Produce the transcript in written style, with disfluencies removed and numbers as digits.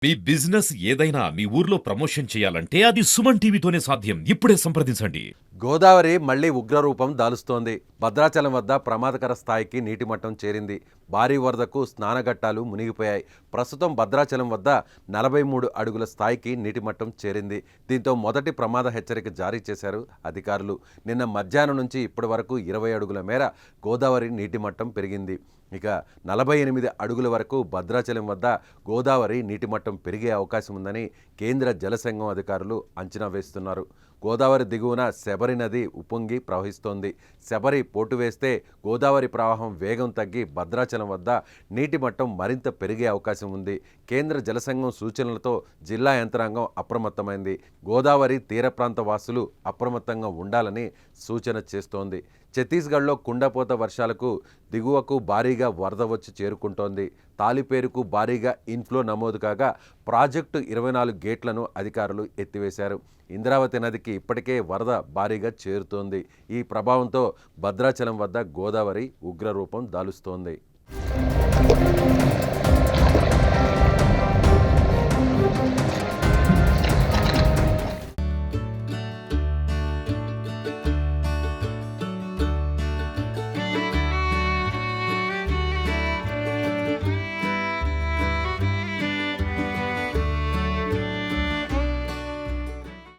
మీ business ఏదైనా మీ ఊర్లో promotion చేయాలంటే అది సుమన్ టీవీతోనే సాధ్యం. ఇప్పుడే సంప్రదించండి. గోదావరి మళ్లీ ఉగ్రరూపం దాలుస్తోంది. భద్రాచలం వద్ద ప్రమాదకర స్థాయికి నీటి మట్టం చేరింది. భారీ వరదకు స్నానఘట్టాలు మునిగిపోయాయి. ప్రస్తుతం భద్రాచలం వద్ద 43 అడుగుల స్థాయికి నీటి మట్టం చేరింది. దీంతో మొదటి ప్రమాద హెచ్చరిక జారీ చేశారు అధికారులు. నిన్న మధ్యాహ్నం నుంచి ఇప్పటి వరకు 20 అడుగుల మేర గోదావరి నీటి మట్టం పెరిగింది. ఇక 48 అడుగుల వరకు భద్రాచలం వద్ద గోదావరి నీటి మట్టం పెరిగే అవకాశం ఉందని కేంద్ర జలసంఘం అధికారులు అంచనా వేస్తున్నారు. గోదావరి దిగువన శబరి నది ఉప్పొంగి ప్రవహిస్తోంది. శబరి పోటు వేస్తే గోదావరి ప్రవాహం వేగం తగ్గి భద్రాచలం వద్ద నీటి మట్టం మరింత పెరిగే అవకాశం ఉంది. కేంద్ర జలసంఘం సూచనలతో జిల్లా యంత్రాంగం అప్రమత్తమైంది. గోదావరి తీర ప్రాంత వాసులు అప్రమత్తంగా ఉండాలని సూచన చేస్తోంది. ఛత్తీస్గఢ్లో కుండపోత వర్షాలకు దిగువకు భారీగా వరద వచ్చి చేరుకుంటోంది. తాలిపేరుకు భారీగా ఇన్ఫ్లో నమోదు కాగా ప్రాజెక్టు 24 గేట్లను అధికారులు ఎత్తివేశారు. ఇంద్రావతి నదికి ఇప్పటికే వరద భారీగా చేరుతోంది. ఈ ప్రభావంతో భద్రాచలం వద్ద గోదావరి ఉగ్రరూపం దాలుస్తోంది.